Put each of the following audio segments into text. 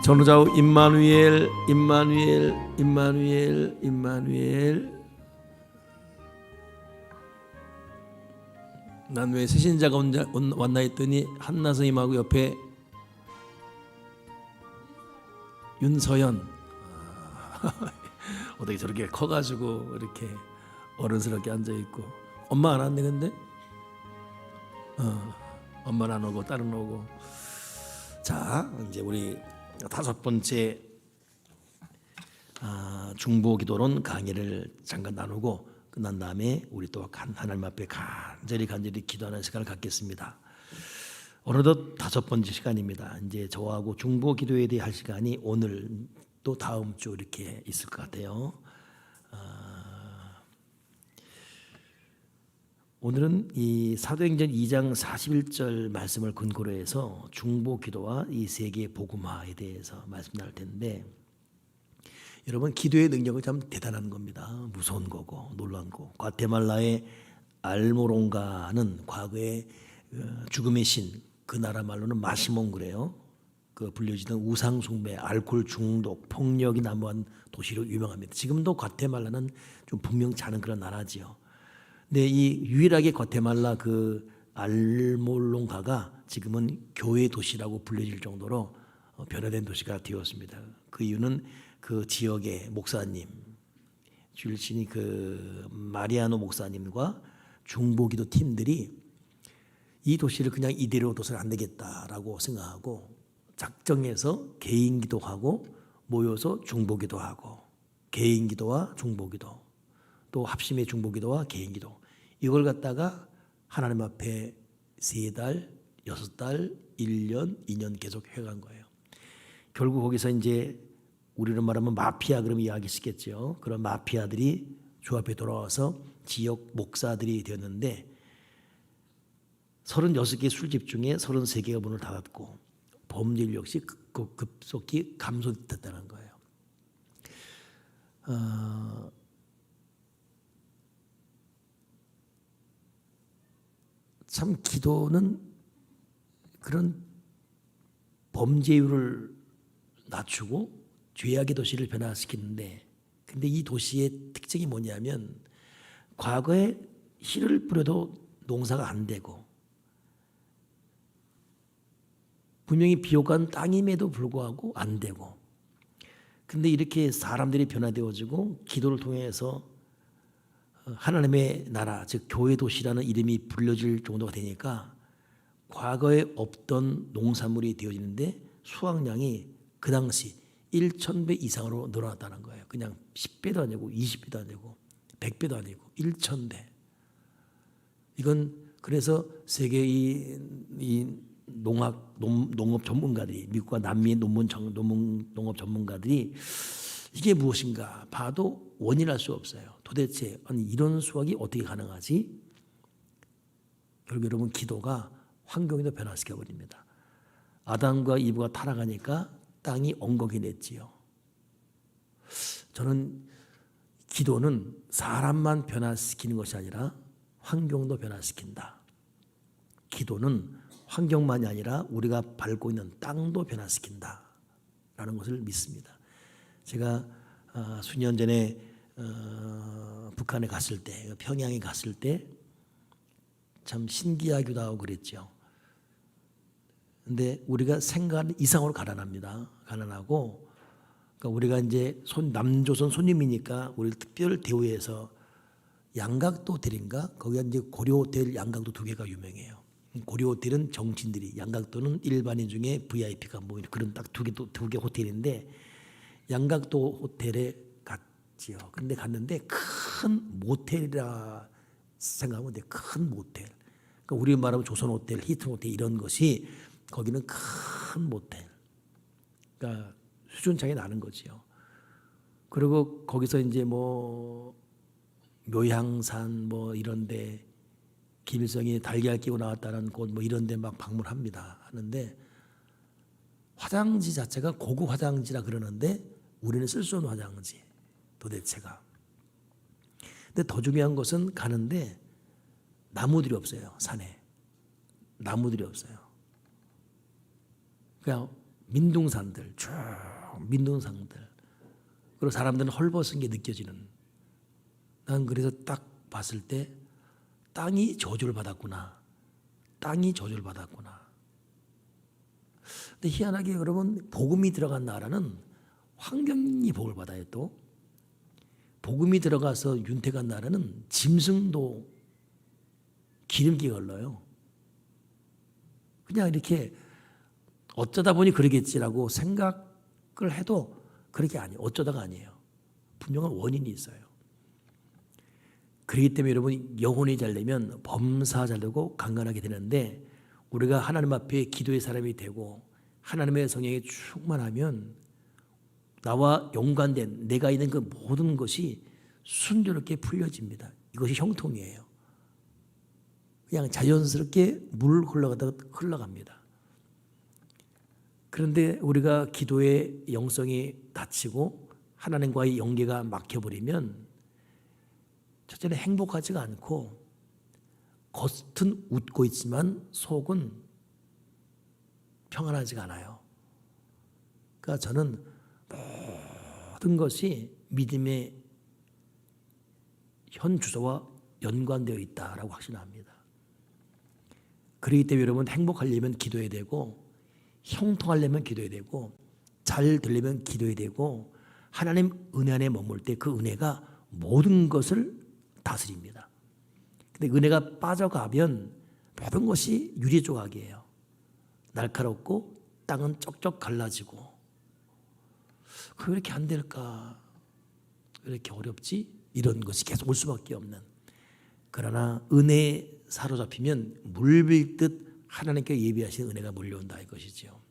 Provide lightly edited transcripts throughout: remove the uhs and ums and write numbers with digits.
전우좌우 임마누엘 임마누엘 임마누엘 임마누엘. 난 왜 새신자가 왔나 했더니 한나선임하고 옆에 윤서연. 어떻게 저렇게 커가지고 이렇게 어른스럽게 앉아있고. 엄마 안 왔네 근데? 엄마는 안 오고 딸은 오고. 자, 이제 우리 5번째 중보기도론 강의를 잠깐 나누고 끝난 다음에 우리 또 하나님 앞에 간절히 기도하는 시간을 갖겠습니다. 어느덧 5번째 시간입니다. 이제 저하고 중보기도에 대해 할 시간이 오늘 또 다음 주 이렇게 있을 것 같아요. 오늘은 이 사도행전 2장 41절 말씀을 근거로 해서 중보기도와 이 세계 복음화에 대해서 말씀 나눌 텐데, 여러분 기도의 능력은 참 대단한 겁니다. 무서운 거고 놀라운 거고. 과테말라의 알모롱가는 과거에 죽음의 신, 그 나라 말로는 마시몬 그래요. 그 불려지던 우상 숭배, 알코올 중독, 폭력이 난무한 도시로 유명합니다. 지금도 과테말라는 좀 분명치 않은 그런 나라지요. 근데 이 유일하게 과테말라 그 알몰롱가가 지금은 교회 도시라고 불려질 정도로 변화된 도시가 되었습니다. 그 이유는 그 지역의 목사님, 주일신이 그 마리아노 목사님과 중보기도 팀들이 이 도시를 그냥 이대로 둬서는 안 되겠다라고 생각하고 작정해서 개인 기도하고 모여서 중보기도 하고, 개인 기도와 중보기도, 또 합심의 중보기도와 개인 기도, 이걸 갖다가 하나님 앞에 3달, 6달, 1년, 2년 계속 해간 거예요. 결국 거기서 이제 우리는 말하면 마피아 그러면 이해하기 쉽겠죠. 그런 마피아들이 주 앞에 돌아와서 지역 목사들이 되었는데 36개 술집 중에 33개가 문을 닫았고 범죄율 역시 급속히 감소됐다는 거예요. 참 기도는 그런 범죄율을 낮추고 죄악의 도시를 변화시키는데, 근데 이 도시의 특징이 뭐냐면 과거에 씨를 뿌려도 농사가 안 되고 분명히 비옥한 땅임에도 불구하고 안 되고, 근데 이렇게 사람들이 변화되어지고 기도를 통해서 하나님의 나라, 즉 교회 도시라는 이름이 불려질 정도가 되니까 과거에 없던 농산물이 되어지는데 수확량이 그 당시 1,000배 이상으로 늘어났다는 거예요. 그냥 10배도 아니고 20배도 아니고 100배도 아니고 1,000배. 이건 그래서 세계 이 농업 전문가들이, 미국과 남미의 농업 전문가들이 이게 무엇인가 봐도 원인할 수 없어요. 도대체 아니 이런 수확이 어떻게 가능하지? 결국 여러분 기도가 환경도 변화시켜 버립니다. 아담과 이브가 타락하니까 땅이 엉거게 냈지요. 저는 기도는 사람만 변화시키는 것이 아니라 환경도 변화시킨다. 기도는 환경만이 아니라 우리가 밟고 있는 땅도 변화시킨다라는 것을 믿습니다. 제가 수년 전에 북한에 갔을 때, 평양에 갔을 때 참 신기하기도 하고 그랬죠. 근데 우리가 생각 이상으로 가난합니다. 가난하고, 그러니까 우리가 이제 남조선 손님이니까 우리 특별 대우해서 양각도 호텔인가, 거기가 이제 고려 호텔 양각도 2개가 유명해요. 고려 호텔은 정치인들이, 양각도는 일반인 중에 VIP가 뭐 그런 딱 2개 호텔인데, 양각도 호텔에 갔지요. 근데 갔는데 큰 모텔이라 생각하면 돼. 큰 모텔. 그러니까 우리 말하면 조선 호텔, 히튼 호텔 이런 것이 거기는 큰 모텔. 그러니까 수준 차이 나는 거지요. 그리고 거기서 이제 뭐 묘향산 뭐 이런데 김일성이 달걀 끼고 나왔다는 곳 뭐 이런데 막 방문합니다. 하는데 화장지 자체가 고급 화장지라 그러는데 우리는 쓸 수 없는 화장지 도대체가. 근데 더 중요한 것은 가는데 나무들이 없어요. 산에 나무들이 없어요. 그냥 민둥산들, 쭉 민둥산들. 그리고 사람들은 헐벗은 게 느껴지는. 난 그래서 딱 봤을 때 땅이 저주를 받았구나. 땅이 저주를 받았구나. 근데 희한하게 여러분, 복음이 들어간 나라는 환경이 복을 받아요. 또 복음이 들어가서 윤택한 나라는 짐승도 기름기 흘러요. 그냥 이렇게 어쩌다 보니 그러겠지라고 생각을 해도 그렇게 아니에요. 어쩌다가 아니에요. 분명한 원인이 있어요. 그렇기 때문에 여러분, 영혼이 잘 되면 범사 잘 되고 강건하게 되는데, 우리가 하나님 앞에 기도의 사람이 되고 하나님의 성령에 충만하면 나와 연관된 내가 있는 그 모든 것이 순조롭게 풀려집니다. 이것이 형통이에요. 그냥 자연스럽게 물 흘러갑니다. 그런데 우리가 기도의 영성이 닫히고 하나님과의 연계가 막혀버리면 첫째는 행복하지가 않고 겉은 웃고 있지만 속은 평안하지가 않아요. 그러니까 저는 모든 것이 믿음의 현 주소와 연관되어 있다라고 확신합니다. 그렇기 때문에 여러분, 행복하려면 기도해야 되고, 형통하려면 기도해야 되고, 잘 되려면 기도해야 되고, 하나님 은혜 안에 머물 때 그 은혜가 모든 것을 다스립니다. 근데 은혜가 빠져가면 모든 것이 유리 조각이에요. 날카롭고 땅은 쩍쩍 갈라지고. 왜 이렇게 안 될까? 왜 이렇게 어렵지? 이런 것이 계속 올 수밖에 없는. 그러나 은혜에 사로잡히면 물밀듯 하나님께 예비하신 은혜가 몰려온다 이것이죠.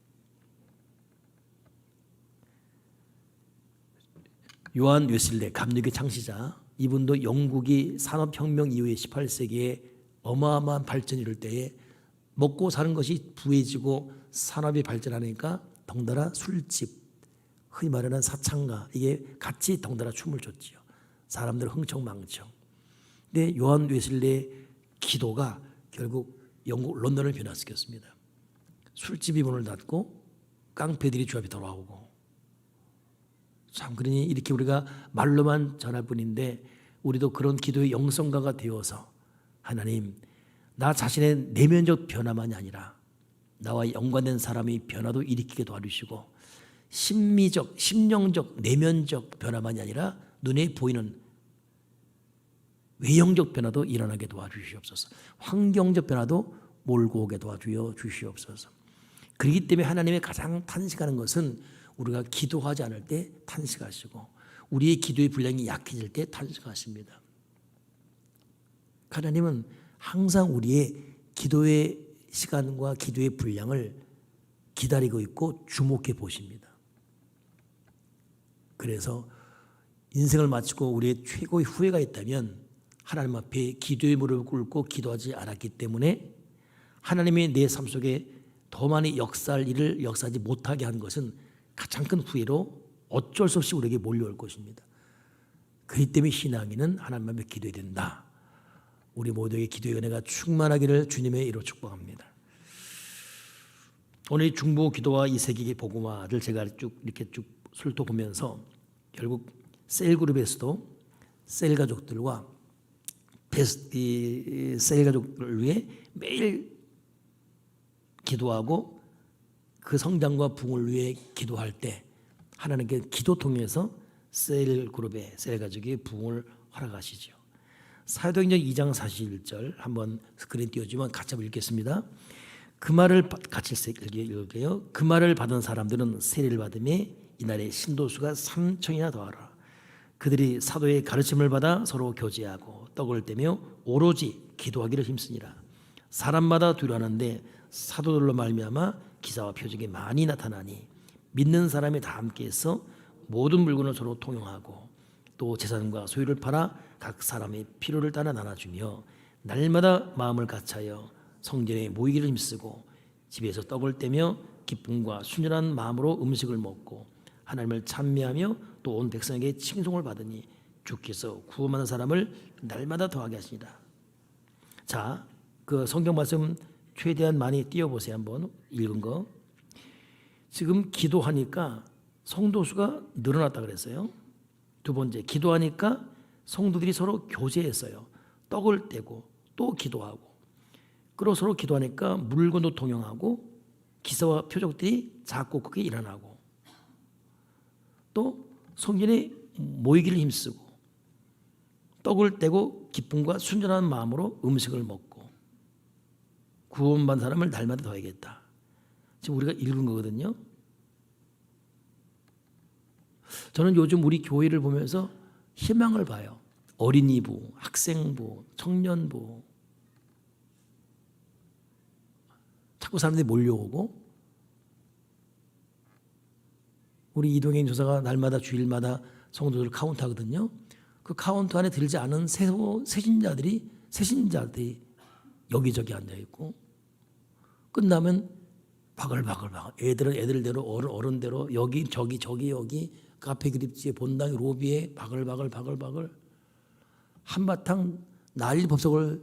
요한 웨슬레, 감리교의 창시자, 이분도 영국이 산업혁명 이후에 18세기에 어마어마한 발전이 이룰 때에 먹고 사는 것이 부해지고 산업이 발전하니까 덩달아 술집, 흔히 말하는 사창가, 이게 같이 덩달아 춤을 췄지요. 사람들 흥청망청. 근데 요한 웨슬레의 기도가 결국 영국 런던을 변화시켰습니다. 술집이 문을 닫고 깡패들이 주 앞에 돌아오고. 참, 그러니 이렇게 우리가 말로만 전할 뿐인데 우리도 그런 기도의 영성가가 되어서 하나님, 나 자신의 내면적 변화만이 아니라 나와 연관된 사람이 변화도 일으키게 도와주시고, 심미적, 심령적, 내면적 변화만이 아니라 눈에 보이는 외형적 변화도 일어나게 도와주시옵소서. 환경적 변화도 몰고 오게 도와주시옵소서. 그렇기 때문에 하나님의 가장 탄식하는 것은 우리가 기도하지 않을 때 탄식하시고, 우리의 기도의 분량이 약해질 때 탄식하십니다. 하나님은 항상 우리의 기도의 시간과 기도의 분량을 기다리고 있고 주목해 보십니다. 그래서 인생을 마치고 우리의 최고의 후회가 있다면 하나님 앞에 기도의 무릎을 꿇고 기도하지 않았기 때문에 하나님이 내 삶 속에 더 많이 역사할 일을 역사하지 못하게 한 것은 가장 큰 후회로 어쩔 수 없이 우리에게 몰려올 것입니다. 그렇기 때문에 신앙인은 하나님 앞에 기도해야 된다. 우리 모두에게 기도의 은혜가 충만하기를 주님의 이로 축복합니다. 오늘 중보 기도와 이 세계의 복음화를 제가 이렇게 쭉 훑어보면서 결국 셀그룹에서도 셀 가족들과 셀 가족들을 위해 매일 기도하고 그 성장과 부흥을 위해 기도할 때 하나님께 기도 통해서 셀 그룹의 셀 가족의 부흥을 허락하시죠. 사도행전 2장 41절 한번 스크린 띄워주면 같이 한번 읽겠습니다. 그 말을 같이 읽을게요. 그 말을 받은 사람들은 세례를 받음에 이날에 신도수가 3,000이나 더하라. 그들이 사도의 가르침을 받아 서로 교제하고 떡을 떼며 오로지 기도하기를 힘쓰니라. 사람마다 두려워하는데 사도들로 말미암아 기사와 표적이 많이 나타나니 믿는 사람이 다 함께해서 모든 물건을 서로 통용하고 또 재산과 소유를 팔아 각 사람의 필요를 따라 나눠주며 날마다 마음을 같이하여 성전에 모이기를 힘쓰고 집에서 떡을 떼며 기쁨과 순전한 마음으로 음식을 먹고 하나님을 찬미하며 또 온 백성에게 칭송을 받으니 주께서 구원하는 사람을 날마다 더하게 하시니라. 자, 그 성경 말씀 최대한 많이 띄워보세요. 한번 읽은 거. 지금 기도하니까 성도 수가 늘어났다 그랬어요. 두 번째, 기도하니까 성도들이 서로 교제했어요. 떡을 떼고 또 기도하고. 그리고 서로 기도하니까 물건도 동용하고 기사와 표적들이 작고 크게 일어나고, 또 성전에 모이기를 힘쓰고 떡을 떼고 기쁨과 순전한 마음으로 음식을 먹고 구원받은 사람을 날마다 더해야겠다. 지금 우리가 읽은 거거든요. 저는 요즘 우리 교회를 보면서 희망을 봐요. 어린이부, 학생부, 청년부 자꾸 사람들이 몰려오고, 우리 이동행 조사가 날마다 주일마다 성도들 카운트하거든요. 그 카운트 안에 들지 않은 세신자들이 여기저기 앉아 있고, 끝나면 바글바글 애들은 애들대로 어른대로 여기 저기 여기 카페 그립지에 본당의 로비에 바글바글 한바탕 난리 법석을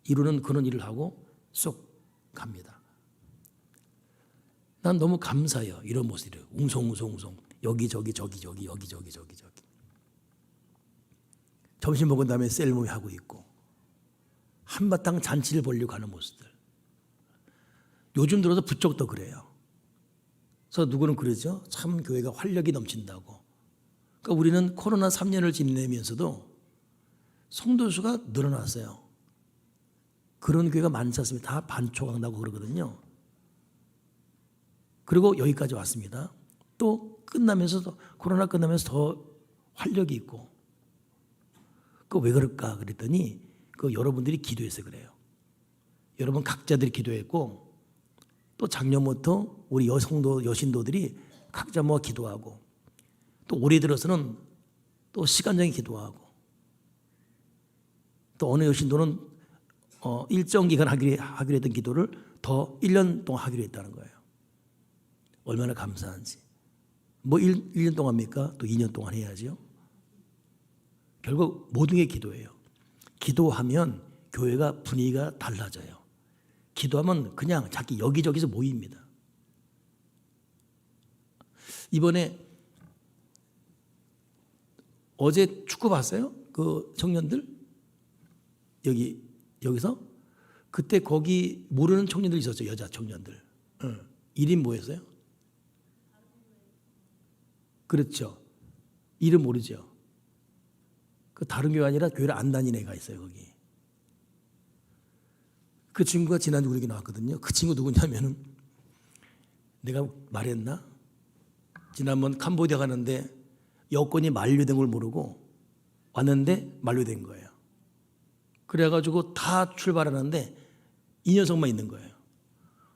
이루는 그런 일을 하고 쏙 갑니다. 난 너무 감사해요. 이런 모습이 웅성웅성 여기저기 여기저기. 점심 먹은 다음에 셀모이 하고 있고 한바탕 잔치를 벌리고 하는 모습들. 요즘 들어서 부쩍 더 그래요. 그래서 누구는 그러죠. 참 교회가 활력이 넘친다고. 그러니까 우리는 코로나 3년을 지내면서도 성도 수가 늘어났어요. 그런 교회가 많지 않습니다. 다 반초간다고 그러거든요. 그리고 여기까지 왔습니다. 또 코로나 끝나면서 더 활력이 있고. 그 왜 그럴까 그랬더니 그 여러분들이 기도해서 그래요. 여러분 각자들이 기도했고, 또 작년부터 우리 여신도들이 각자 모아 기도하고, 또 올해 들어서는 또 시간적인 기도하고, 또 어느 여신도는 일정 기간 하기로 했던 기도를 더 1년 동안 하기로 했다는 거예요. 얼마나 감사한지. 뭐 1년 동안 합니까? 또 2년 동안 해야죠. 결국 모든 게 기도예요. 기도하면 교회가 분위기가 달라져요. 기도하면 그냥 자기 여기저기서 모입니다. 이번에 어제 축구 봤어요? 그 청년들 여기서 그때 거기 모르는 청년들 있었죠. 여자 청년들. 이름 뭐였어요? 그렇죠. 이름 모르죠. 그 다른 교회 아니라 교회를 안 다니는 애가 있어요. 거기. 그 친구가 지난주 우리에게 나왔거든요. 그 친구 누구냐면은 내가 말했나? 지난번 캄보디아 가는데 여권이 만료된 걸 모르고 왔는데 만료된 거예요. 그래가지고 다 출발하는데 이 녀석만 있는 거예요.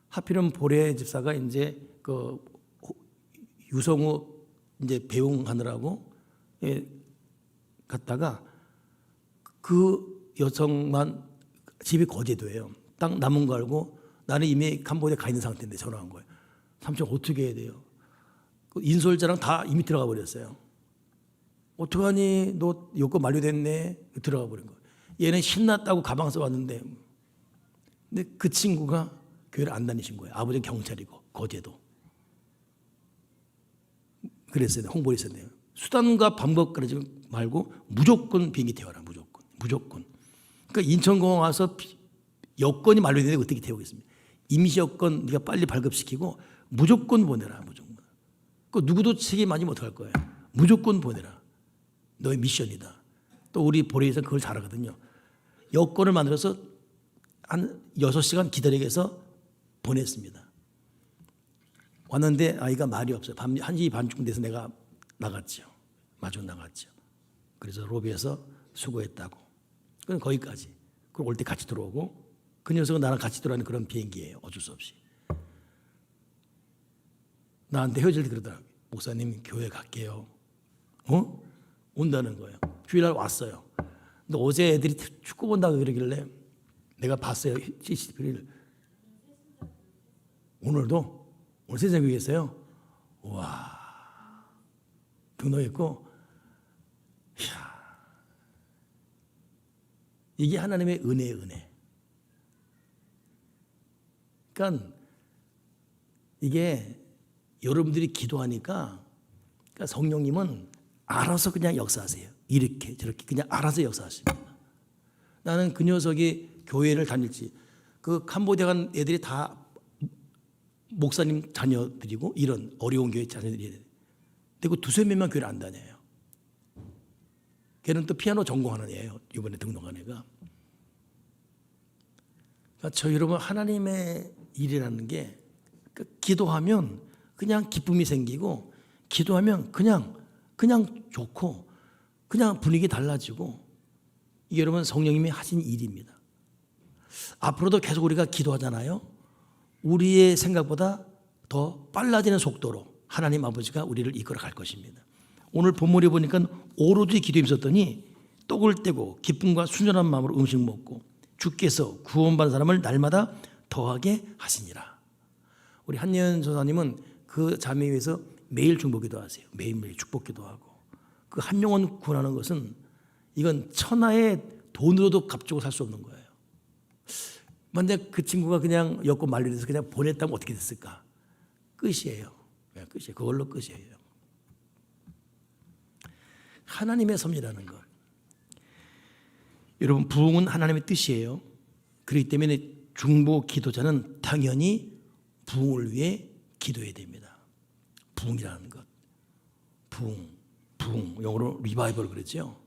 하필은 보레 집사가 이제 그 유성우 이제 배웅하느라고 갔다가 그 여성만 집이 거제도예요. 딱 남은 거 알고 나는 이미 캄보디아 가 있는 상태인데 전화한 거예요. 삼촌 어떻게 해야 돼요? 인솔자랑 다 이미 들어가 버렸어요. 어떡하니? 너 여권 만료됐네. 들어가 버린 거예요. 얘는 신났다고 가방 써왔는데, 근데 그 친구가 교회를 안 다니신 거예요. 아버지는 경찰이고 거제도. 그랬어요. 홍보를 했었네요. 수단과 방법 그러지 말고 무조건 비행기 태워라. 무조건. 그러니까 인천공항 와서 여건이 만료되는데 어떻게 태우겠습니까? 임시 여건 네가 빨리 발급시키고 무조건 보내라. 무조건. 그 누구도 책임 아니면 어떡할 거예요? 무조건 보내라. 너의 미션이다. 또 우리 보레에서 그걸 잘하거든요. 여건을 만들어서 한 6시간 기다리게 해서 보냈습니다. 왔는데 아이가 말이 없어요. 1시 반쯤 돼서 내가 나갔죠. 마중 나갔죠. 그래서 로비에서 수고했다고. 그럼 거기까지. 그럼 올 때 같이 들어오고, 그 녀석은 나랑 같이 들어가는 그런 비행기예요. 어쩔 수 없이. 나한테 헤어질 때 그러더라고요. 목사님 교회 갈게요. 온다는 거예요. 주일날 왔어요. 근데 어제 애들이 축구 본다고 그러길래 내가 봤어요. CCTV를. 오늘도? 오늘 세상 위에 있어요? 와, 등록했고, 이야, 이게 하나님의 은혜의 은혜. 그러니까 이게 여러분들이 기도하니까 그러니까 성령님은 알아서 그냥 역사하세요. 이렇게 저렇게 그냥 알아서 역사하십니다. 나는 그 녀석이 교회를 다닐지 그 캄보디아 간 애들이 다 목사님 자녀들이고 이런 어려운 교회 자녀들이 되고 두세 명만 교회를 안 다녀요. 걔는 또 피아노 전공하는 애예요. 이번에 등록한 애가. 그러니까 저 여러분 하나님의 일이라는 게 기도하면 그냥 기쁨이 생기고 기도하면 그냥 좋고 그냥 분위기 달라지고 이게 여러분 성령님이 하신 일입니다. 앞으로도 계속 우리가 기도하잖아요. 우리의 생각보다 더 빨라지는 속도로 하나님 아버지가 우리를 이끌어 갈 것입니다. 오늘 본문에 보니까 오로지 기도에 있었더니 떡을 떼고 기쁨과 순전한 마음으로 음식 먹고 주께서 구원받은 사람을 날마다 더하게 하시니라. 우리 한예은 전사님은 그 자매 위해서 매일 중보기도 하세요. 매일매일 축복기도 하고 그 한 영혼 구원하는 것은 이건 천하의 돈으로도 값주고 살 수 없는 거예요. 만약 그 친구가 그냥 엮고 말리면서 그냥 보냈다면 어떻게 됐을까? 끝이에요. 끝이에요. 그걸로 끝이에요. 하나님의 섭리라는 것. 여러분 부흥은 하나님의 뜻이에요. 그렇기 때문에 중보 기도자는 당연히 부흥을 위해 기도해야 됩니다. 부흥이라는 것. 부흥. 영어로 리바이벌 그랬죠.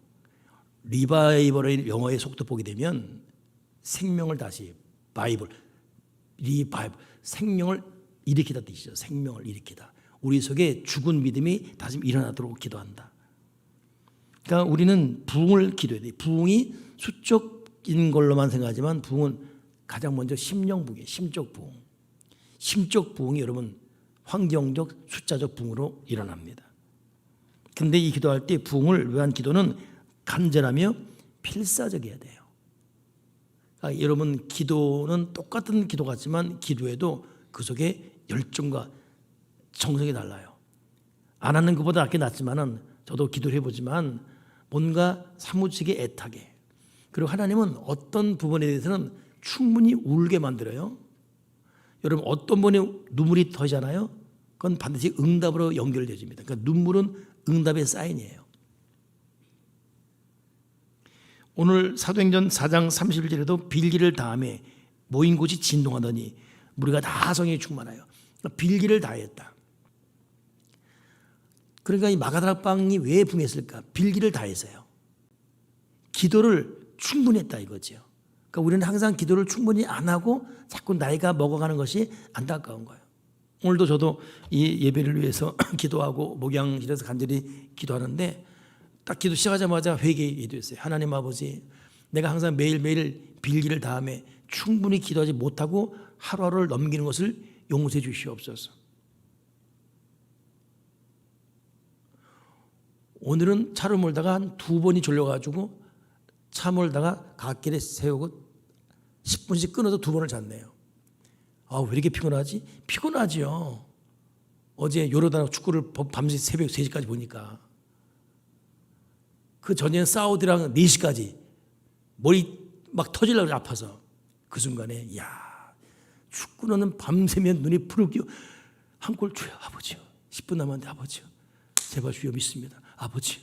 리바이벌의 영어의 속도 보게 되면 생명을 다시 리바이벌 생명을 일으키다 뜻이죠. 생명을 일으키다. 우리 속에 죽은 믿음이 다시 일어나도록 기도한다. 그러니까 우리는 부흥을 기도해야 돼. 부흥이 수적인 걸로만 생각하지만 부흥은 가장 먼저 심령 부흥이에요. 심적 부흥. 심적 부흥이 여러분 환경적 숫자적 부흥으로 일어납니다. 근데 이 기도할 때 부흥을 위한 기도는 간절하며 필사적이어야 돼요. 그러니까 여러분 기도는 똑같은 기도 같지만 기도에도 그 속에 열정과 정성이 달라요. 안 하는 것보다 낫게 낫지만은 저도 기도를 해보지만 뭔가 사무치게 애타게 그리고 하나님은 어떤 부분에 대해서는 충분히 울게 만들어요. 여러분 어떤 분이 눈물이 터지잖아요. 그건 반드시 응답으로 연결되어집니다. 그러니까 눈물은 응답의 사인이에요. 오늘 사도행전 4장 31절에도 빌기를 다하며 모인 곳이 진동하더니 무리가 다 성령에 충만하여 그러니까 빌기를 다했다. 그러니까 이 마가다락 방이 왜 붕했을까? 빌기를 다해서요. 기도를 충분히 했다 이거죠. 그러니까 우리는 항상 기도를 충분히 안 하고 자꾸 나이가 먹어가는 것이 안타까운 거예요. 오늘도 저도 이 예배를 위해서 기도하고 목양실에서 간절히 기도하는데 딱 기도 시작하자마자 회개에 기도했어요. 하나님 아버지, 내가 항상 매일매일 빌기를 다하며 충분히 기도하지 못하고 하루하루를 넘기는 것을 용서해 주시옵소서. 오늘은 차를 몰다가 한 2번이 졸려가지고 차 몰다가 갓길에 세우고 10분씩 끊어서 2번을 잤네요. 왜 이렇게 피곤하지? 피곤하지요. 어제 요르단 축구를 밤새 새벽 3시까지 보니까 그 전에는 사우디랑 4시까지 머리 막 터지려고 아파서 그 순간에 축구는 밤새면 눈이 푸르기요. 한 골 줘요 아버지요. 10분 남았는데 아버지요. 제발 주여 믿습니다. 아버지.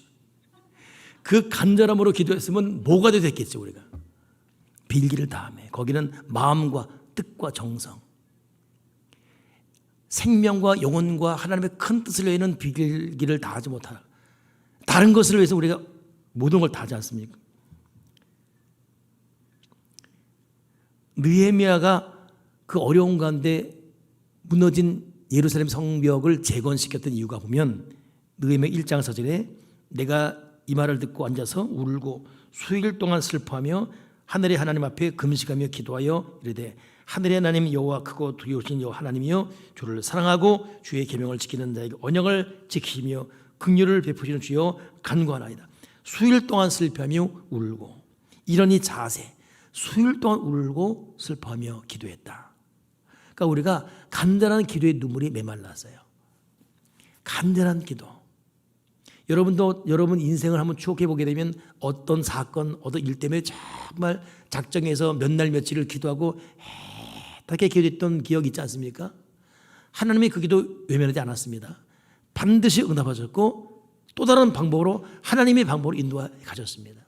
그 간절함으로 기도했으면 뭐가 됐겠죠 우리가. 빌기를 다하며 거기는 마음과 뜻과 정성 생명과 영혼과 하나님의 큰 뜻을 위해서는 빌기를 다하지 못하라. 다른 것을 위해서 우리가 모든 걸 다 하지 않습니까? 느헤미야가 그 어려운 가운데 무너진 예루살렘 성벽을 재건시켰던 이유가 보면 느헤미야 1장 4절에 내가 이 말을 듣고 앉아서 울고 수일 동안 슬퍼하며 하늘의 하나님 앞에 금식하며 기도하여 이르되 하늘의 하나님 여호와 크고 두려우신 여호와 하나님이여 주를 사랑하고 주의 계명을 지키는 자에게 언약을 지키시며 긍휼을 베푸시는 주여 간구하나이다. 수일 동안 슬퍼하며 울고 이런 이 자세 수일 동안 울고 슬퍼하며 기도했다. 그러니까 우리가 간절한 기도에 눈물이 메말랐어요. 간절한 기도. 여러분도 여러분 인생을 한번 추억해 보게 되면 어떤 사건, 어떤 일 때문에 정말 작정해서 몇 날 며칠을 기도하고 애타게 기도했던 기억이 있지 않습니까? 하나님의 그 기도 외면하지 않았습니다. 반드시 응답하셨고 또 다른 방법으로 하나님의 방법으로 인도해 가셨습니다.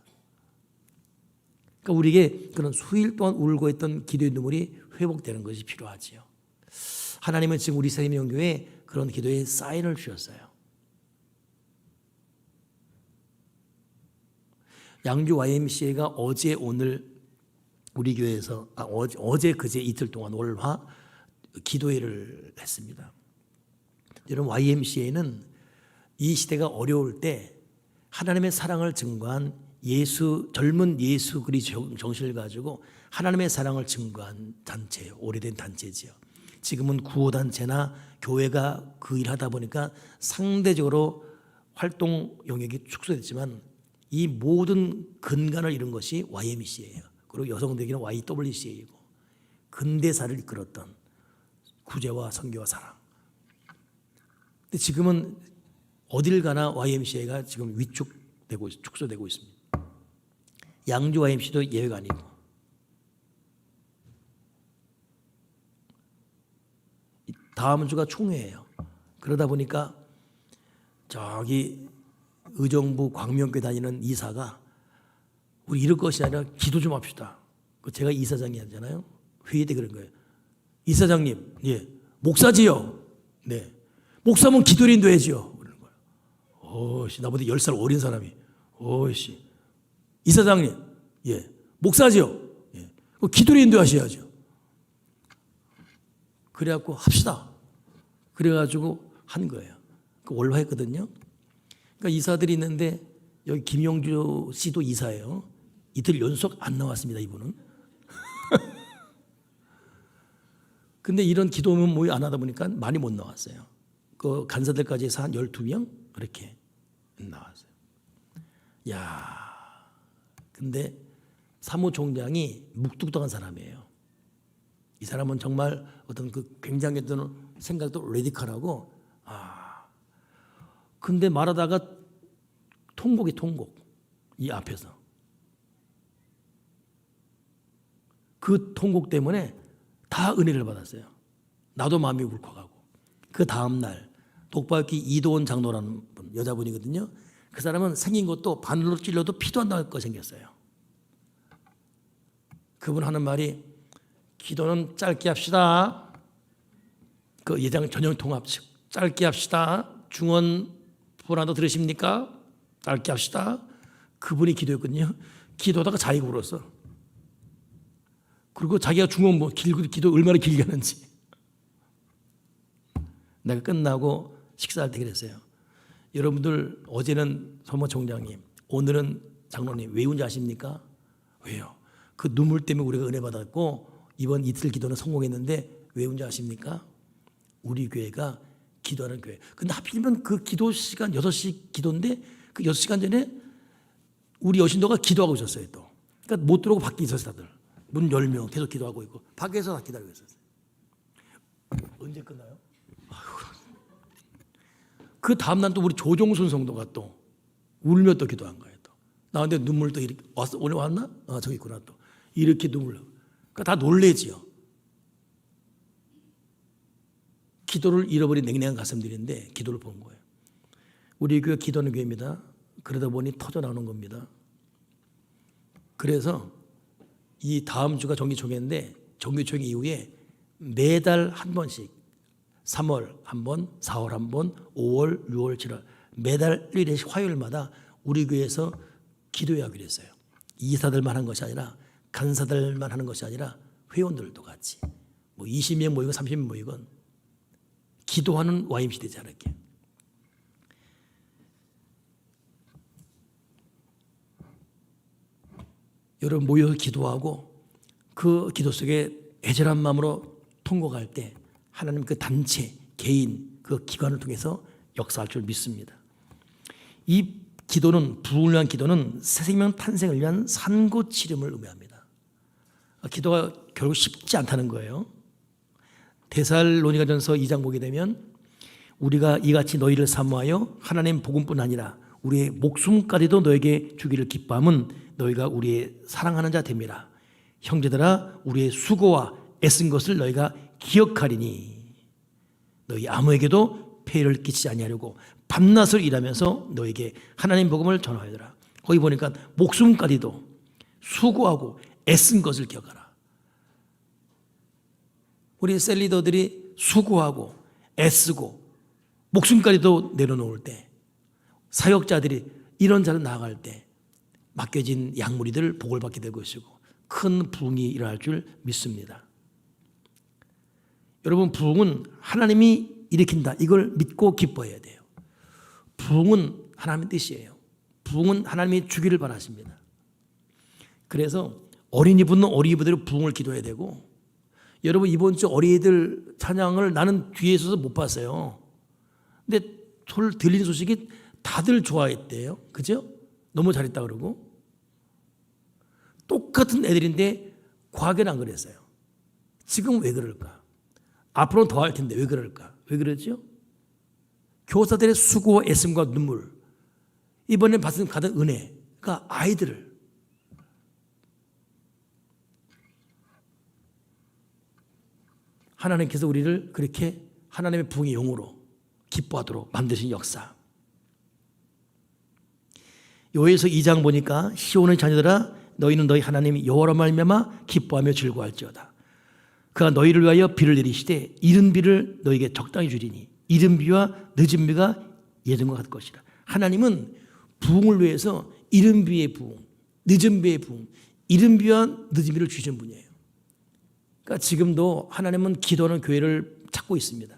그러니까 우리에게 그런 수일 동안 울고 있던 기도의 눈물이 회복되는 것이 필요하지요. 하나님은 지금 우리 생명교회에 그런 기도의 사인을 주셨어요. 양주 YMCA가 어제 오늘 우리 교회에서 어제 그제 이틀 동안 월화 기도회를 했습니다. 여러분 YMCA는 이 시대가 어려울 때 하나님의 사랑을 증거한 젊은 예수 그리스도 정신을 가지고 하나님의 사랑을 증거한 단체예요. 오래된 단체지요. 지금은 구호단체나 교회가 그 일을 하다 보니까 상대적으로 활동 영역이 축소됐지만 이 모든 근간을 이룬 것이 YMCA예요. 그리고 여성들에게는 YWCA이고 근대사를 이끌었던 구제와 선교와 사랑. 근데 지금은 어딜 가나 YMCA가 지금 위축되고 축소되고 있습니다. 양주 YMC도 예외가 아니고. 다음 주가 총회예요. 그러다 보니까 저기 의정부 광명교회 다니는 이사가 우리 이럴 것이 아니라 기도 좀 합시다. 제가 이사장이 하잖아요. 회의 때 그런 거예요. 이사장님, 예, 목사지요. 네, 목사면 기도를 인도해야지요. 그러는 거예요. 나보다 10살 어린 사람이, 이사장님, 예, 목사지요. 예, 기도를 인도하셔야죠. 그래갖고 합시다. 그래가지고 한 거예요. 월화 했거든요. 그러니까 이사들이 있는데 여기 김영주 씨도 이사예요. 이틀 연속 안 나왔습니다, 이분은. 근데 이런 기도문 모의 안 하다 보니까 많이 못 나왔어요. 그 간사들까지 해서 한 12명 그렇게 나왔어요. 근데 사무총장이 묵뚝뚝한 사람이에요. 이 사람은 정말 어떤 그 굉장히 어떤 생각도 레디컬하고, 근데 말하다가 통곡. 이 앞에서. 그 통곡 때문에 다 은혜를 받았어요. 나도 마음이 울컥하고. 그 다음날 독박이 이도원 장로라는 분, 여자분이거든요. 그 사람은 생긴 것도 바늘로 찔러도 피도 안 나올 거 생겼어요. 그분 하는 말이 기도는 짧게 합시다. 그 예장 전용 통합 짧게 합시다. 중원 불안도 들으십니까? 짧게 합시다. 그분이 기도했거든요. 기도하다가 자기가 울었어. 그리고 자기가 중원 기도 얼마나 길게 하는지. 내가 끝나고 식사할 때 그랬어요. 여러분들 어제는 사무총장님, 오늘은 장로님 왜 운지 아십니까? 왜요? 그 눈물 때문에 우리가 은혜 받았고 이번 이틀 기도는 성공했는데 왜 운지 아십니까? 우리 교회가 기도하는 교회. 근데 하필이면 그 기도 시간 6시 기도인데 그 6시간 전에 우리 여신도가 기도하고 있었어요 또. 그러니까 못 들어오고 밖에 있었어요 다들. 문 10명 계속 기도하고 있고 밖에서 다 기다리고 있었어요. 언제 끝나요? 그 다음날 또 우리 조종순 성도가 또 울며 또 기도한 거예요. 또 나한테 눈물 또 이렇게 왔어. 오늘 왔나? 저기 있구나 또 이렇게 눈물. 그러니까 다 놀래지요. 기도를 잃어버린 냉랭한 가슴들인데 기도를 본 거예요. 우리 교회 기도하는 교회입니다. 그러다 보니 터져 나오는 겁니다. 그래서 이 다음 주가 정기총회인데 정기총회 이후에 매달 한 번씩 3월 한 번, 4월 한 번, 5월, 6월, 7월 매달 1일씩 화요일마다 우리 교회에서 기도하기로 했어요. 이사들만 한 것이 아니라 간사들만 하는 것이 아니라 회원들도 같이 20명 모이건 30명 모이건 기도하는 YMC 되지 않을게. 여러분 모여서 기도하고 그 기도 속에 애절한 마음으로 통곡할 때 하나님 그 단체, 개인, 그 기관을 통해서 역사할 줄 믿습니다. 이 기도는 불운한 기도는 새 생명 탄생을 위한 산고치름을 의미합니다. 기도가 결국 쉽지 않다는 거예요. 데살로니가전서 2장 보게 되면 우리가 이같이 너희를 사모하여 하나님 복음뿐 아니라 우리의 목숨까지도 너에게 주기를 기뻐함은 너희가 우리의 사랑하는 자 됨이라. 형제들아 우리의 수고와 애쓴 것을 너희가 기억하리니. 너희 아무에게도 폐해를 끼치지 아니하려고 밤낮을 일하면서 너에게 하나님 복음을 전하여라. 거기 보니까 목숨까지도 수고하고 애쓴 것을 기억하라. 우리 셀리더들이 수고하고 애쓰고 목숨까지도 내려놓을 때, 사역자들이 이런 자를 나아갈 때 맡겨진 양무리들 복을 받게 될 것이고 큰 부흥이 일어날 줄 믿습니다. 여러분, 부흥은 하나님이 일으킨다. 이걸 믿고 기뻐해야 돼요. 부흥은 하나님의 뜻이에요. 부흥은 하나님이 주기를 바라십니다. 그래서 어린이 붙는 어린이부대로 부흥을 기도해야 되고, 여러분 이번 주 어린이들 찬양을 나는 뒤에 있어서 못 봤어요. 근데 들리는 소식이 다들 좋아했대요. 그죠? 너무 잘했다 그러고. 똑같은 애들인데 과거는 안 그랬어요. 지금 왜 그럴까? 앞으로는 더 할 텐데 왜 그럴까? 왜 그러죠? 교사들의 수고와 애씀과 눈물, 이번에 받은 은혜가 아이들을 하나님께서 우리를 그렇게 하나님의 부흥의 용으로 기뻐하도록 만드신 역사. 요에서 2장 보니까 시온의 자녀들아 너희는 너희 하나님 여호와로 말미암아 기뻐하며 즐거워할지어다. 그가 너희를 위하여 비를 내리시되 이른 비를 너희에게 적당히 주리니 이른 비와 늦은 비가 예전과 같을 것이라. 하나님은 부흥을 위해서 이른 비의 부흥, 늦은 비의 부흥, 이른 비와 늦은 비를 주신 분이에요. 그러니까 지금도 하나님은 기도하는 교회를 찾고 있습니다.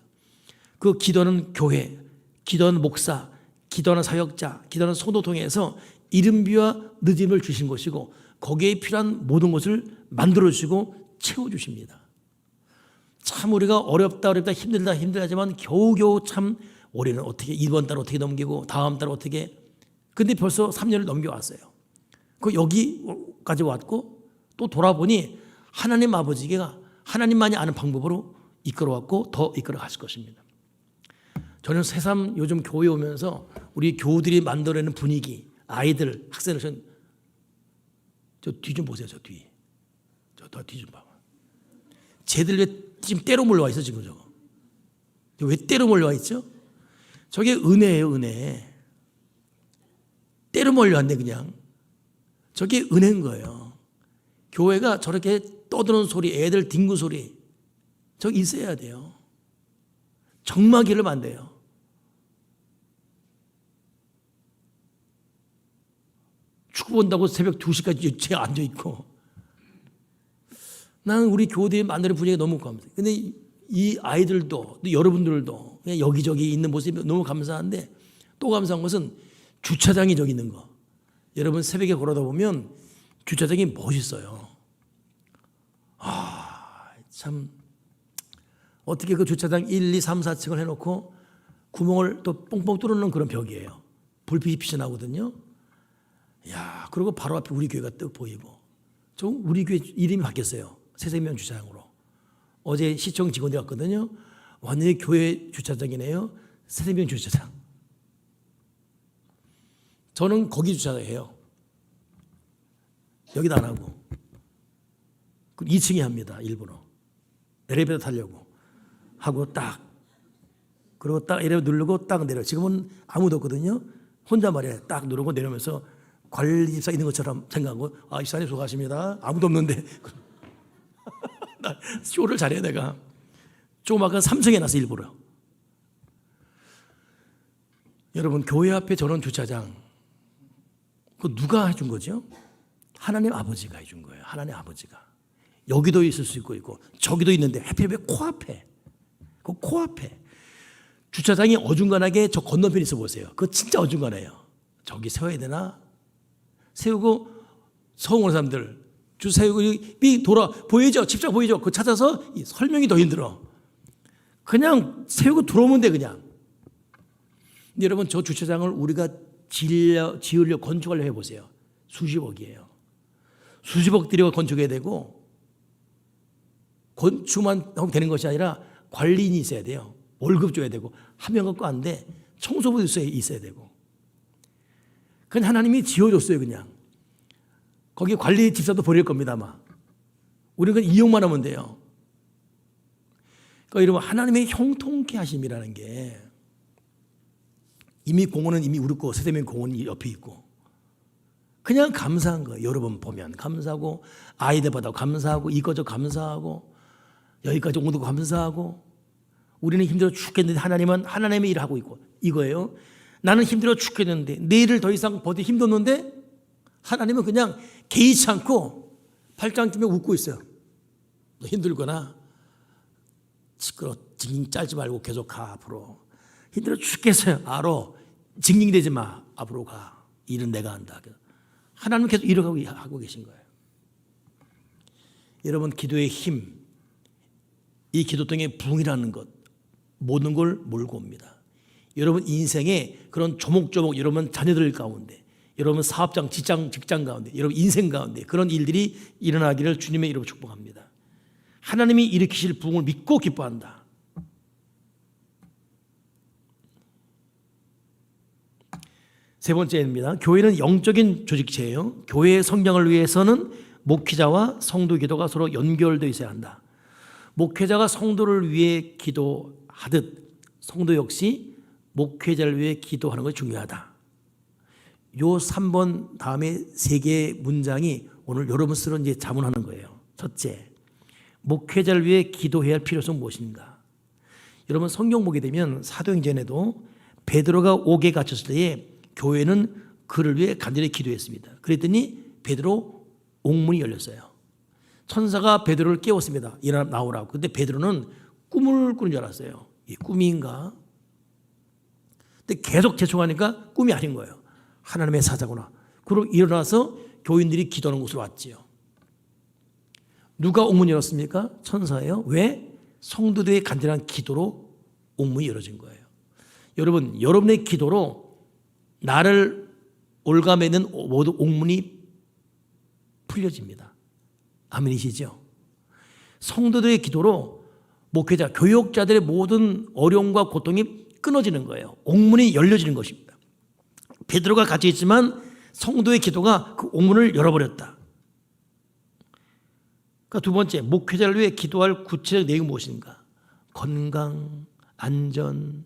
그 기도하는 교회, 기도하는 목사, 기도하는 사역자, 기도하는 성도 통해서 이른 비와 늦은 비를 주신 것이고 거기에 필요한 모든 것을 만들어 주시고 채워 주십니다. 참 우리가 어렵다 힘들다지만 겨우겨우 참 올해는 어떻게 이번 달 어떻게 넘기고 다음 달 어떻게, 근데 벌써 3년을 넘겨왔어요. 그 여기까지 왔고 또 돌아보니 하나님 아버지가 하나님만이 아는 방법으로 이끌어왔고 더 이끌어 가실 것입니다. 저는 새삼 요즘 교회 오면서 우리 교우들이 만들어내는 분위기, 아이들, 학생들, 저 뒤 좀 보세요. 저 뒤. 저 뒤 좀 봐봐. 쟤들 왜 지금 때로 몰려와 있어 지금 저거. 왜 때로 몰려와 있죠? 저게 은혜예요, 은혜. 때로 몰려왔네 그냥. 저게 은혜인 거예요. 교회가 저렇게 떠드는 소리, 애들 뒹군 소리, 저기 있어야 돼요. 정막이를 만들어요. 축구 본다고 새벽 2시까지 제가 앉아있고. 나는 우리 교대에 만드는 분위기가 너무 감사해요. 근데 이 아이들도, 여러분들도 그냥 여기저기 있는 모습이 너무 감사한데 또 감사한 것은 주차장이 저기 있는 거. 여러분 새벽에 걸어다 보면 주차장이 멋있어요. 참 어떻게 그 주차장 1, 2, 3, 4층을 해놓고 구멍을 또 뽕뽕 뚫어놓은 그런 벽이에요. 불빛이 비쳐나거든요. 야, 그리고 바로 앞에 우리 교회가 또 보이고. 저 우리 교회 이름이 바뀌었어요. 새생명 주차장으로. 어제 시청 직원들이 왔거든요. 완전히 교회 주차장이네요. 새생명 주차장. 저는 거기 주차장이에요. 여기도 안 하고. 2층에 합니다. 일부러. 엘리베이터 타려고. 하고 딱. 그리고 딱 엘리베이터 누르고 딱 내려. 지금은 아무도 없거든요. 혼자 말이에요. 딱 누르고 내려오면서 관리집사 있는 것처럼 생각하고, 아, 집사님 수고하십니다. 아무도 없는데. 나 쇼를 잘해 내가. 조그마한 3층에 놨어 일부러. 여러분 교회 앞에 저런 주차장, 그 누가 해준 거죠? 하나님 아버지가 해준 거예요. 하나님 아버지가. 여기도 있을 수 있고 저기도 있는데 하필 왜 코앞에, 그 코앞에 주차장이 어중간하게 저 건너편에 있어 보세요. 그거 진짜 어중간해요. 저기 세워야 되나? 세우고 서울 사람들 주 세우고 삥 돌아 보이죠? 집장 보이죠? 그거 찾아서 설명이 더 힘들어. 그냥 세우고 들어오면 돼 그냥. 근데 여러분 저 주차장을 우리가 지으려 건축하려 해보세요. 수십억이에요. 수십억 들여 건축해야 되고 건축만 하면 되는 것이 아니라 관리인이 있어야 돼요. 월급 줘야 되고 한 명 갖고 안 돼. 청소부 있어야 되고. 그냥 하나님이 지어줬어요 그냥. 거기 관리 집사도 버릴 겁니다 아마. 우리는 이용만 하면 돼요. 그러니까 여러분 하나님의 형통케 하심이라는 게 이미 공원은 이미 우리 거 세대면 공원이 옆에 있고 그냥 감사한 거예요. 여러분 보면 감사하고 아이들 받아 감사하고 이거저 감사하고 여기까지 온 것도 감사하고 우리는 힘들어 죽겠는데 하나님은 하나님의 일을 하고 있고 이거예요. 나는 힘들어 죽겠는데 내일을 더 이상 버티 힘도 없는데 하나님은 그냥 개의치 않고 팔짱 끼며 웃고 있어요. 너 힘들거나 시끄러 징징 짤지 말고 계속 가 앞으로. 힘들어 죽겠어요. 알아. 징징대지 마. 앞으로 가. 일은 내가 한다. 하나님은 계속 일을 하고 계신 거예요. 여러분 기도의 힘, 이 기도통의 부흥이라는 것 모든 걸 몰고 옵니다. 여러분 인생에 그런 조목조목 여러분 자녀들 가운데 여러분 사업장 직장 가운데 여러분 인생 가운데 그런 일들이 일어나기를 주님의 이름으로 축복합니다. 하나님이 일으키실 부흥을 믿고 기뻐한다. 세 번째입니다. 교회는 영적인 조직체예요. 교회의 성장을 위해서는 목회자와 성도 기도가 서로 연결되어 있어야 한다. 목회자가 성도를 위해 기도하듯 성도 역시 목회자를 위해 기도하는 것이 중요하다. 요 3번 다음에 3개의 문장이 오늘 여러분 쓰는 이제 자문하는 거예요. 첫째, 목회자를 위해 기도해야 할 필요성 무엇인가? 여러분 성경 보게 되면 사도행전에도 베드로가 옥에 갇혔을 때에 교회는 그를 위해 간절히 기도했습니다. 그랬더니 베드로 옥문이 열렸어요. 천사가 베드로를 깨웠습니다. 일어나 나오라고. 근데 베드로는 꿈을 꾸는 줄 알았어요. 이 꿈인가? 근데 계속 재촉하니까 꿈이 아닌 거예요. 하나님의 사자구나. 그리고 일어나서 교인들이 기도하는 곳으로 왔지요. 누가 옥문 열었습니까? 천사예요. 왜? 성도들의 간절한 기도로 옥문이 열어진 거예요. 여러분, 여러분의 기도로 나를 올가매는 모든 옥문이 풀려집니다. 아멘이시죠? 성도들의 기도로 목회자, 교역자들의 모든 어려움과 고통이 끊어지는 거예요. 옥문이 열려지는 것입니다. 베드로가 갇혀 있지만 성도의 기도가 그 옥문을 열어버렸다. 그러니까 두 번째, 목회자를 위해 기도할 구체적 내용이 무엇인가? 건강, 안전,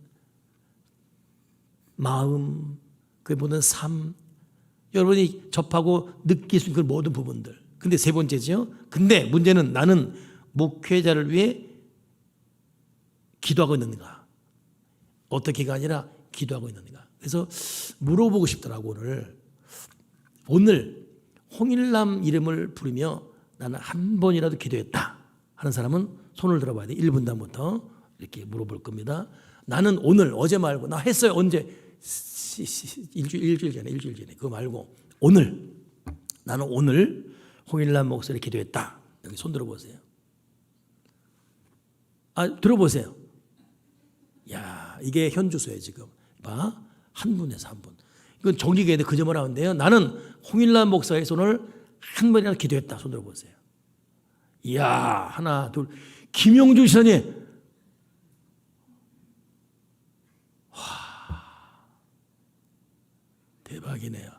마음, 그 모든 삶, 여러분이 접하고 느낄 수 있는 그 모든 부분들. 근데 세 번째죠. 근데 문제는 나는 목회자를 위해 기도하고 있는가? 어떻게가 아니라 기도하고 있는가? 그래서 물어보고 싶더라고. 오늘 홍일남 이름을 부르며 나는 한 번이라도 기도했다 하는 사람은 손을 들어봐야 돼. 1분 단부터 이렇게 물어볼 겁니다. 나는 오늘 어제 말고 나 했어요. 언제? 일주일 전에 그거 말고 오늘 나는 오늘 홍일남 목사를 기도했다. 여기 손 들어보세요. 들어보세요. 야, 이게 현주소예요 지금. 봐, 한 분에서 한 분. 이건 정기계에 그 점을 하는데요. 나는 홍일남 목사의 손을 한 번이나 기도했다. 손 들어보세요. 이야, 하나, 둘. 김용주 시사님. 대박이네요.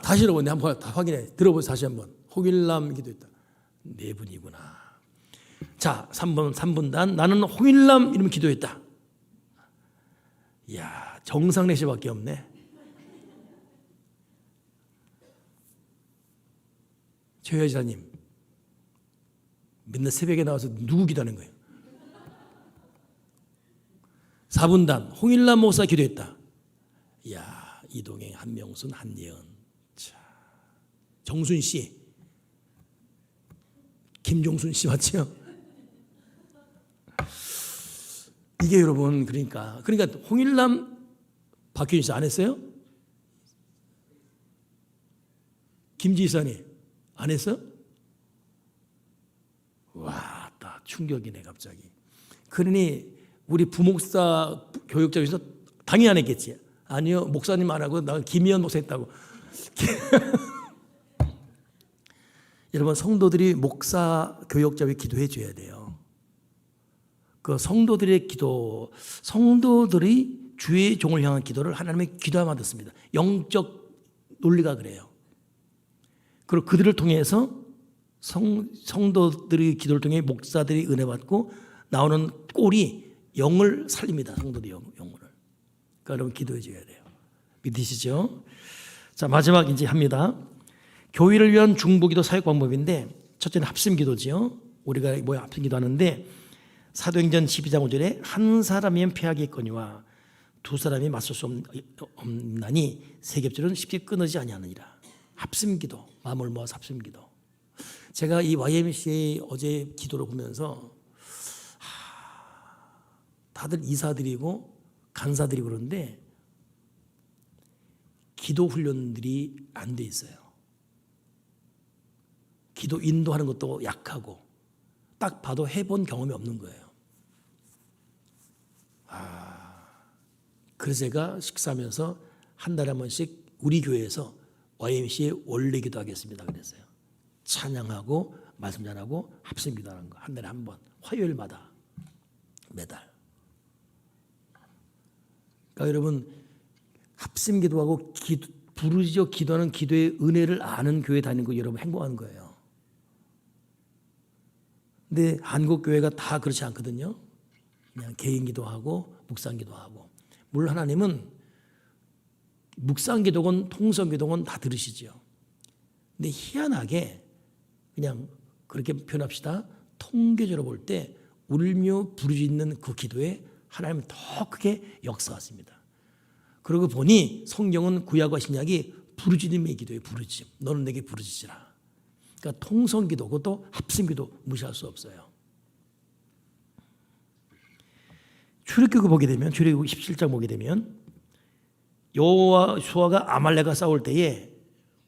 다시 들어보네. 한번 다 확인해. 들어보세요. 다시 한번. 홍일남 기도했다. 4분이구나. 자, 3분단. 나는 홍일남 이름 기도했다. 이야, 정상래 씨밖에 없네. 최 여자님. 맨날 새벽에 나와서 누구 기도하는 거예요? 4분단. 홍일남 목사 기도했다. 이야. 이동행, 한명순, 한예은, 자, 정순 씨, 김종순 씨 맞죠? 이게 여러분 그러니까 홍일남 박효진 씨 안 했어요? 김지선이 안 했어? 와, 딱 충격이네 갑자기. 그러니 우리 부목사 교육자 중에서 당연히 안 했겠지. 아니요, 목사님 안 하고 나 김희연 목사 했다고. 여러분 성도들이 목사 교역자 위해 기도해 줘야 돼요. 그 성도들의 기도, 성도들이 주의 종을 향한 기도를 하나님의 기도함 받았습니다. 영적 논리가 그래요. 그리고 그들을 통해서 성도들의 기도를 통해 목사들이 은혜 받고 나오는 꼴이 영을 살립니다. 성도들의 영혼을. 그러니까 여러분 기도해 줘야 돼요. 믿으시죠? 자, 마지막 이제 합니다. 교회를 위한 중보기도 사역 방법인데 첫째는 합심기도지요. 우리가 모여 합심기도 하는데 사도행전 12장 5절에 한 사람이면 피하겠거니와 두 사람이 맞설 수 없나니 세 겹줄은 쉽게 끊어지지 아니하느니라. 합심기도, 마음을 모아서 합심기도. 제가 이 YMCA 어제 기도를 보면서 다들 이사들이고 간사들이 그러는데 기도 훈련들이 안 돼 있어요. 기도 인도하는 것도 약하고 딱 봐도 해본 경험이 없는 거예요. 그래서 제가 식사하면서 한 달에 한 번씩 우리 교회에서 YMCA 원래 기도하겠습니다 그랬어요. 찬양하고 말씀 전하고 합심 기도하는 거 한 달에 한 번, 화요일마다 매달. 그러니까 여러분 합심 기도하고 부르짖어 기도하는 기도의 은혜를 아는 교회 다니는 거 여러분 행복한 거예요. 근데 한국 교회가 다 그렇지 않거든요. 그냥 개인 기도하고 묵상 기도하고. 물론 하나님은 묵상 기도건 통성 기도건 다 들으시죠. 근데 희한하게 그냥 그렇게 표현합시다. 통계적으로 볼 때 울며 부르짖는 그 기도에 하나님은 더 크게 역사하십니다. 그러고 보니 성경은 구약과 신약이 부르짖음의 기도에 부르짖음. 너는 내게 부르짖으라. 그러니까 통성기도 그것도 합심기도 무시할 수 없어요. 출애굽기 보게 되면 출애굽기 17장 보게 되면 여호수아가 아말렉과 싸울 때에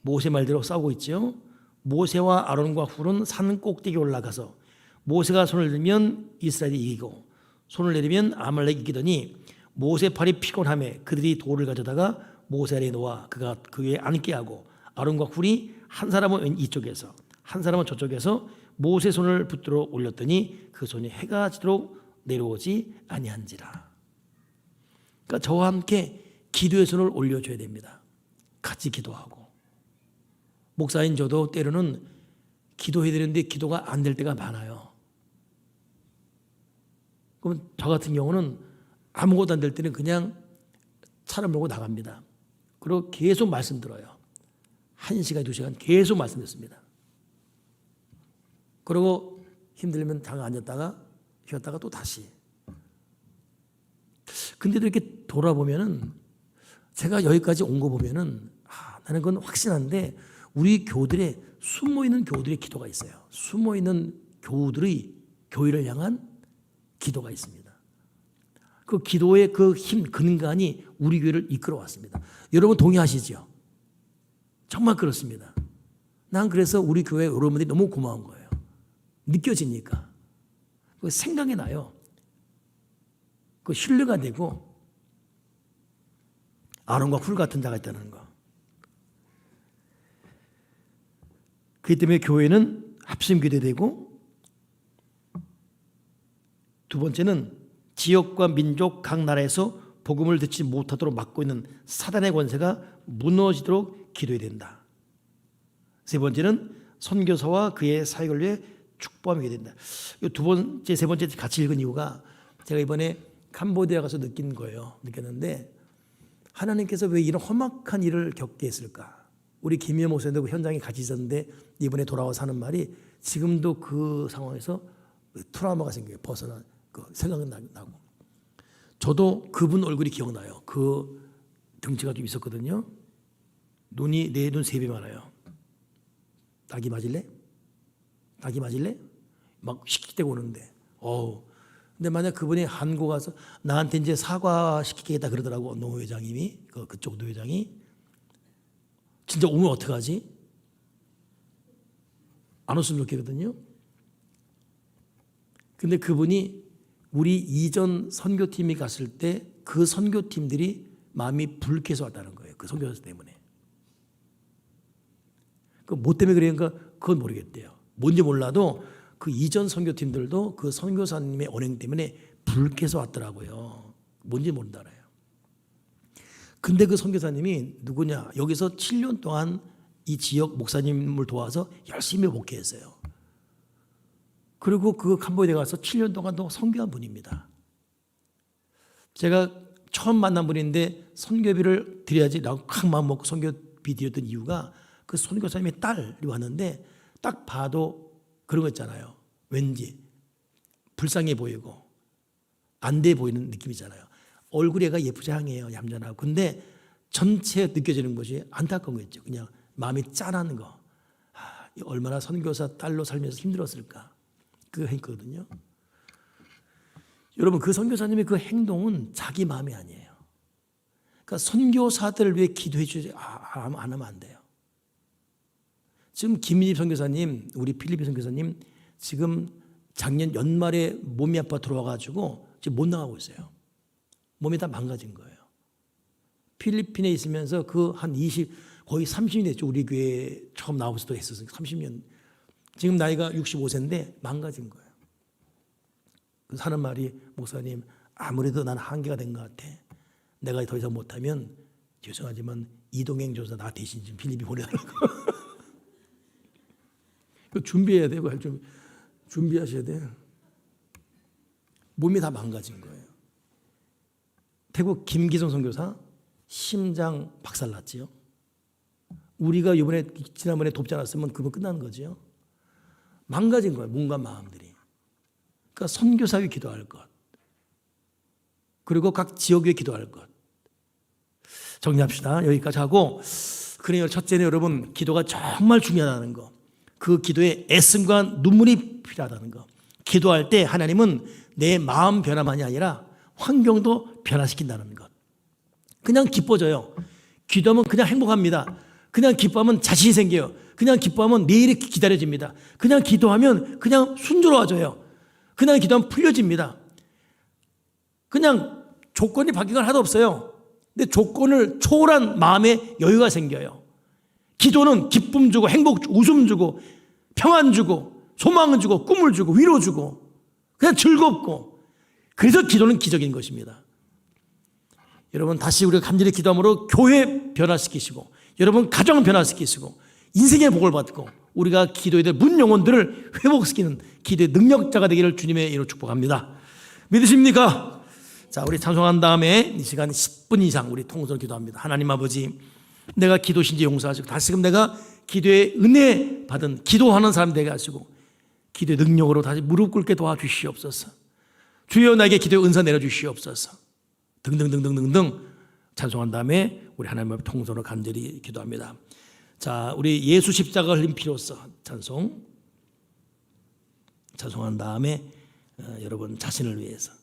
모세 말대로 싸우고 있죠. 모세와 아론과 훌은 산 꼭대기에 올라가서 모세가 손을 들면 이스라엘이 이기고 손을 내리면 아말렉이 이기더니 모세 팔이 피곤하며 그들이 돌을 가져다가 모세 아래에 놓아 그가 그 위에 앉게 하고 아론과 훌이 한 사람은 이쪽에서 한 사람은 저쪽에서 모세 손을 붙들어 올렸더니 그 손이 해가 지도록 내려오지 아니한지라. 그러니까 저와 함께 기도의 손을 올려줘야 됩니다. 같이 기도하고. 목사인 저도 때로는 기도해야 되는데 기도가 안 될 때가 많아요. 그럼 저 같은 경우는 아무것도 안 될 때는 그냥 차를 몰고 나갑니다. 그리고 계속 말씀 들어요. 1시간, 2시간 계속 말씀 듣습니다. 그리고 힘들면 잠깐 앉았다가 쉬었다가 또 다시. 근데도 이렇게 돌아보면은 제가 여기까지 온 거 보면은 나는 그건 확신한데 우리 교들의 숨어있는 교들의 기도가 있어요. 숨어있는 교들의 교회를 향한 기도가 있습니다. 그 기도의 그 힘, 근간이 우리 교회를 이끌어 왔습니다. 여러분 동의하시죠? 정말 그렇습니다. 난 그래서 우리 교회 여러분들이 너무 고마운 거예요. 느껴지니까. 그 생각이 나요. 그 신뢰가 되고 아론과 훌 같은 자가 있다는 거. 그렇기 때문에 교회는 합심기도되고 두 번째는 지역과 민족 각 나라에서 복음을 듣지 못하도록 막고 있는 사단의 권세가 무너지도록 기도해야 된다. 세 번째는 선교사와 그의 사역을 위해 축복하게 된다. 이 두 번째, 세 번째 같이 읽은 이유가 제가 이번에 캄보디아 가서 느낀 거예요. 느꼈는데 하나님께서 왜 이런 험악한 일을 겪게 했을까? 우리 김희연 목사님도 그 현장에 같이 있었는데 이번에 돌아와서 하는 말이 지금도 그 상황에서 트라우마가 생겨요. 벗어난 그 생각은 나고. 저도 그분 얼굴이 기억나요. 그 등치가 좀 있었거든요. 눈이 내 눈 3배 많아요. 낙이 맞을래? 낙이 맞을래? 막 씩씩대고 오는데. 근데 만약 그분이 한국 가서 나한테 이제 사과 시키겠다 그러더라고. 노 회장님이 그쪽 노 회장이 진짜 오면 어떡하지? 안 왔으면 좋겠거든요. 근데 그분이 우리 이전 선교팀이 갔을 때 그 선교팀들이 마음이 불쾌해서 왔다는 거예요. 그 선교사 때문에. 그 뭐 때문에 그러니까 그건 모르겠대요. 뭔지 몰라도 그 이전 선교팀들도 그 선교사님의 언행 때문에 불쾌해서 왔더라고요. 뭔지 모른다래요. 근데 그 선교사님이 누구냐? 여기서 7년 동안 이 지역 목사님을 도와서 열심히 목회했어요. 그리고 그 캄보디아에 가서 7년 동안 또 선교한 분입니다. 제가 처음 만난 분인데 선교비를 드려야지라고 큰 마음 먹고 선교비 드렸던 이유가 그 선교사님의 딸이 왔는데 딱 봐도 그런 거 있잖아요. 왠지 불쌍해 보이고 안 돼 보이는 느낌이잖아요. 얼굴이 애가 예쁘장해요. 얌전하고. 근데 전체 느껴지는 것이 안타까운 거 있죠. 그냥 마음이 짠한 거. 얼마나 선교사 딸로 살면서 힘들었을까. 그거 했거든요. 여러분 그 선교사님의 그 행동은 자기 마음이 아니에요. 그러니까 선교사들을 위해 기도해 주지 안 하면 안 돼요. 지금 김민희 선교사님, 우리 필리핀 선교사님 지금 작년 연말에 몸이 아파 들어와가지고 지금 못 나가고 있어요. 몸이 다 망가진 거예요. 필리핀에 있으면서 그 한 거의 30년 됐죠. 우리 교회 처음 나와서 또 했었어요. 30년. 지금 나이가 65세인데 망가진 거예요. 그래서 하는 말이 목사님 아무래도 난 한계가 된 것 같아. 내가 더 이상 못하면 죄송하지만 이동행 조사 나 대신 좀 필리핀 보내달라고. 준비해야 되고 좀 준비하셔야 돼요. 몸이 다 망가진 거예요. 태국 김기성 선교사 심장 박살났지요. 우리가 지난번에 돕지 않았으면 그분 끝나는 거죠. 망가진 거예요. 몸과 마음들이. 그러니까 선교사 위에 기도할 것. 그리고 각 지역 위에 기도할 것. 정리합시다. 여기까지 하고 그래요. 첫째는 여러분 기도가 정말 중요하다는 거. 그 기도에 애씀과 눈물이 필요하다는 거. 기도할 때 하나님은 내 마음 변화만이 아니라 환경도 변화시킨다는 것. 그냥 기뻐져요. 기도하면 그냥 행복합니다. 그냥 기뻐하면 자신이 생겨요. 그냥 기뻐하면 내일이 기다려집니다. 그냥 기도하면 그냥 순조로워져요. 그냥 기도하면 풀려집니다. 그냥 조건이 바뀐 건 하나도 없어요. 근데 조건을 초월한 마음의 여유가 생겨요. 기도는 기쁨 주고 행복 주고 웃음 주고 평안 주고 소망을 주고 꿈을 주고 위로 주고 그냥 즐겁고 그래서 기도는 기적인 것입니다. 여러분 다시 우리가 간절히 기도함으로 교회 변화시키시고 여러분 가정을 변화시키시고 인생의 복을 받고 우리가 기도해야 될 문 영혼들을 회복시키는 기도의 능력자가 되기를 주님의 이름으로 축복합니다. 믿으십니까? 자, 우리 찬송한 다음에 이 시간 10분 이상 우리 통성으로 기도합니다. 하나님 아버지, 내가 기도신지 용서하시고 다시금 내가 기도의 은혜 받은 기도하는 사람 되게 하시고 기도의 능력으로 다시 무릎 꿇게 도와주시옵소서. 주여 나에게 기도의 은사 내려주시옵소서. 등등등등등등 찬송한 다음에 우리 하나님 앞에 통성으로 간절히 기도합니다. 자, 우리 예수 십자가 흘린 피로써 찬송한 다음에 여러분 자신을 위해서